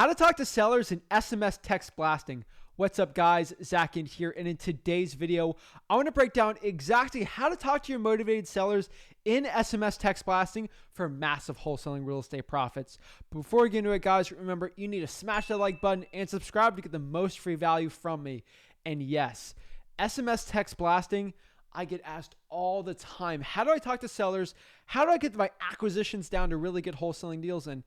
How to talk to sellers in SMS text blasting. What's up, guys? Zach in here, and in today's video, I want to break down exactly how to talk to your motivated sellers in SMS text blasting for massive wholesaling real estate profits. Before we get into it, guys, remember you need to smash that like button and subscribe to get the most free value from me. And yes, SMS text blasting, I get asked all the time, how do I talk to sellers? How do I get my acquisitions down to really get wholesaling deals? And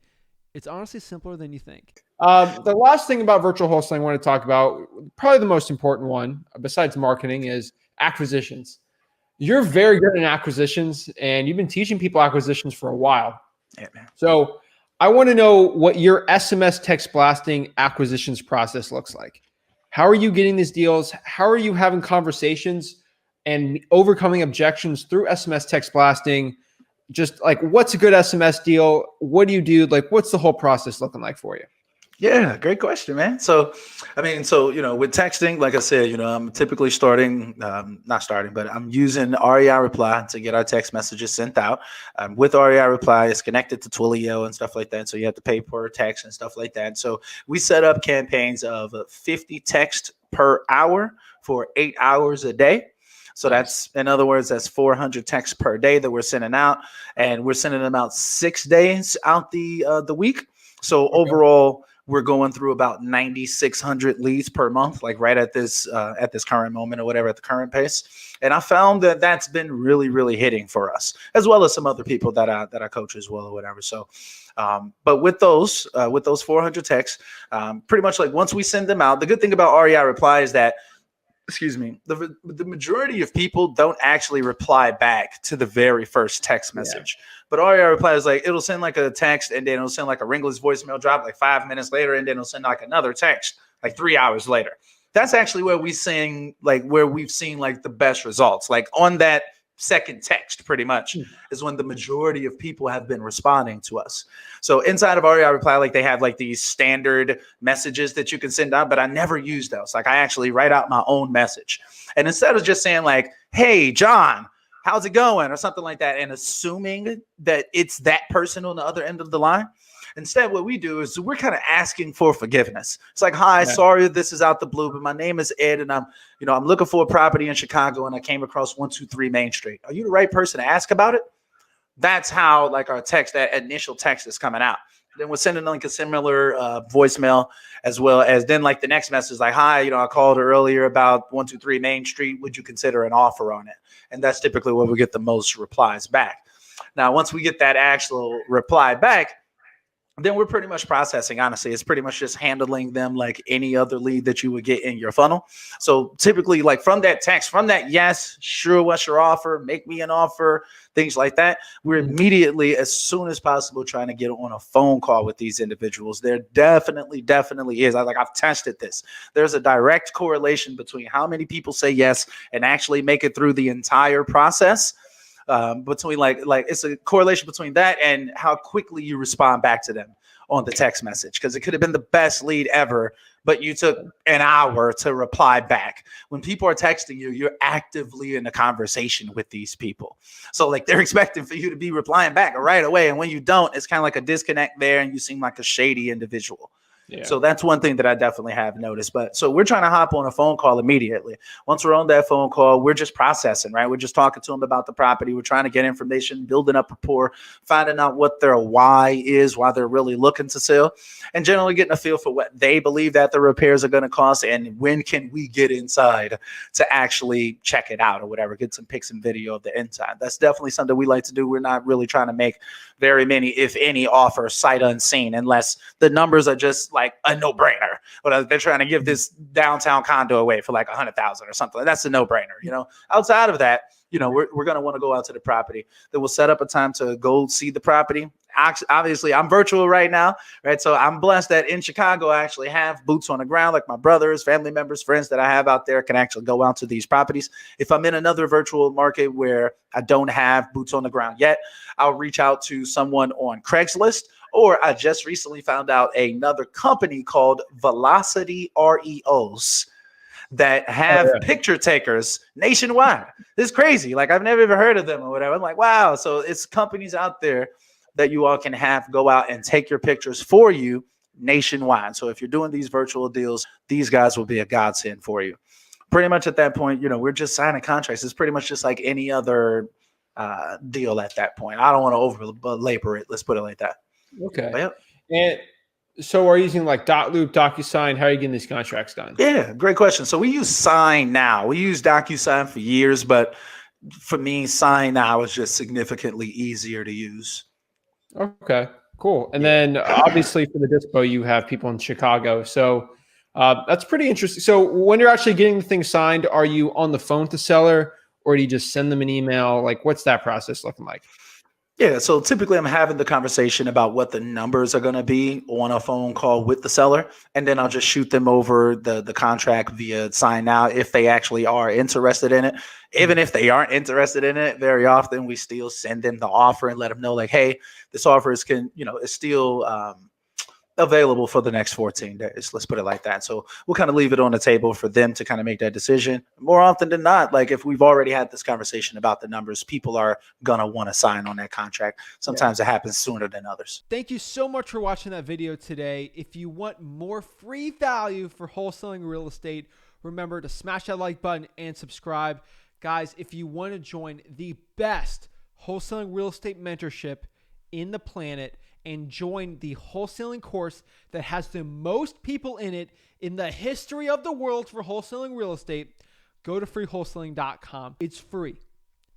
it's honestly simpler than you think. The last thing about virtual wholesaling I want to talk about, probably the most important one besides marketing, is acquisitions. You're very good in acquisitions, and you've been teaching people acquisitions for a while. Yeah, man. So I want to know what your SMS text blasting acquisitions process looks like. How are you getting these deals? How are you having conversations and overcoming objections through SMS text blasting? Just like, what's a good SMS deal? What do you do? Like, what's the whole process looking like for you? Yeah, great question, man. So, with texting, like I said, I'm typically but I'm using REI Reply to get our text messages sent out. With REI Reply, it's connected to Twilio and stuff like that. So you have to pay per text and stuff like that. So we set up campaigns of 50 texts per hour for 8 hours a day. So that's, in other words, that's 400 texts per day that we're sending out, and we're sending them out 6 days out the week. So overall, we're going through about 9,600 leads per month, like right at this current moment or whatever, at the current pace. And I found that that's been really, really hitting for us, as well as some other people that I coach as well or whatever. So, but with those 400 texts, pretty much like once we send them out, the good thing about REI Reply is that, the majority of people don't actually reply back to the very first text message. Yeah. But REI Reply is like, it'll send like a text, and then it'll send like a ringless voicemail drop like 5 minutes later, and then it'll send like another text like 3 hours later. That's actually where we've seen like the best results. Like on that second text, pretty much is when the majority of people have been responding to us. So inside of REI Reply, like they have like these standard messages that you can send out, but I never use those. Like I actually write out my own message. And instead of just saying like, hey, John, how's it going? Or something like that, and assuming that it's that person on the other end of the line. Instead, what we do is we're kind of asking for forgiveness. It's like, hi, sorry, this is out the blue, but my name is Ed, and I'm looking for a property in Chicago, and I came across 123 Main Street. Are you the right person to ask about it? That's how like our text, that initial text is coming out. Then we're sending like a similar voicemail, as well as then like the next message, like, hi, I called earlier about 123 Main Street. Would you consider an offer on it? And that's typically where we get the most replies back. Now, once we get that actual reply back, then we're pretty much processing. Honestly, it's pretty much just handling them like any other lead that you would get in your funnel. So typically, like from that text, yes, sure, what's your offer? Make me an offer, things like that. We're immediately, as soon as possible, trying to get on a phone call with these individuals. There definitely is. I've tested this. There's a direct correlation between how many people say yes and actually make it through the entire process. Between like it's a correlation between that and how quickly you respond back to them on the text message, because it could have been the best lead ever, but you took an hour to reply back. When people are texting you, you're actively in a conversation with these people, so like they're expecting for you to be replying back right away, and when you don't, it's kind of like a disconnect there, and you seem like a shady individual. Yeah. So that's one thing that I definitely have noticed. But so we're trying to hop on a phone call immediately. Once we're on that phone call, we're just processing, right? We're just talking to them about the property. We're trying to get information, building up rapport, finding out what their why is, why they're really looking to sell, and generally getting a feel for what they believe that the repairs are going to cost, and when can we get inside to actually check it out or whatever, get some pics and video of the inside. That's definitely something we like to do. We're not really trying to make very many, if any, offers sight unseen, unless the numbers are just like a no-brainer. But they're trying to give this downtown condo away for like 100,000 or something. That's a no-brainer. Outside of that, we're going to want to go out to the property. Then we'll set up a time to go see the property. Obviously, I'm virtual right now, right? So I'm blessed that in Chicago, I actually have boots on the ground, like my brothers, family members, friends that I have out there can actually go out to these properties. If I'm in another virtual market where I don't have boots on the ground yet, I'll reach out to someone on Craigslist, or I just recently found out another company called Velocity REOs that have picture takers nationwide. This is crazy. Like I've never even heard of them or whatever. I'm like, wow. So it's companies out there that you all can have go out and take your pictures for you nationwide. So if you're doing these virtual deals, these guys will be a godsend for you. Pretty much at that point, we're just signing contracts. It's pretty much just like any other deal at that point. I don't want to over labor it. Let's put it like that. Okay. But yeah. And so are you using like Dotloop, DocuSign? How are you getting these contracts done? Yeah, great question. So we use Sign now. We use DocuSign for years, but for me, Sign now is just significantly easier to use. Okay, cool. And then obviously for the Dispo, you have people in Chicago. So that's pretty interesting. So when you're actually getting the thing signed, are you on the phone with the seller or do you just send them an email? Like what's that process looking like? Yeah, so typically I'm having the conversation about what the numbers are going to be on a phone call with the seller, and then I'll just shoot them over the contract via Sign Now if they actually are interested in it. Even if they aren't interested in it, very often we still send them the offer and let them know like, hey, this offer is still available for the next 14 days. Let's put it like that. So we'll kind of leave it on the table for them to kind of make that decision. More often than not, like if we've already had this conversation about the numbers, people are going to want to sign on that contract. Sometimes it happens sooner than others. Thank you so much for watching that video today. If you want more free value for wholesaling real estate, remember to smash that like button and subscribe. Guys, if you want to join the best wholesaling real estate mentorship in the planet, and join the wholesaling course that has the most people in it in the history of the world for wholesaling real estate, go to freewholesaling.com. It's free.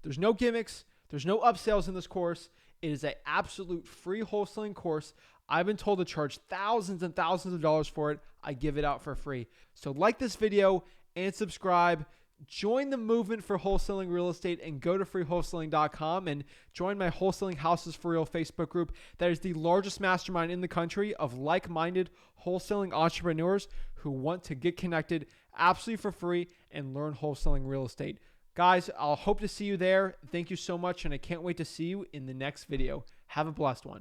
There's no gimmicks. There's no upsells in this course. It is an absolute free wholesaling course. I've been told to charge thousands and thousands of dollars for it. I give it out for free. So like this video and subscribe. Join the movement for wholesaling real estate and go to freewholesaling.com and join my Wholesaling Houses for Real Facebook group. That is the largest mastermind in the country of like-minded wholesaling entrepreneurs who want to get connected absolutely for free and learn wholesaling real estate. Guys, I'll hope to see you there. Thank you so much, and I can't wait to see you in the next video. Have a blessed one.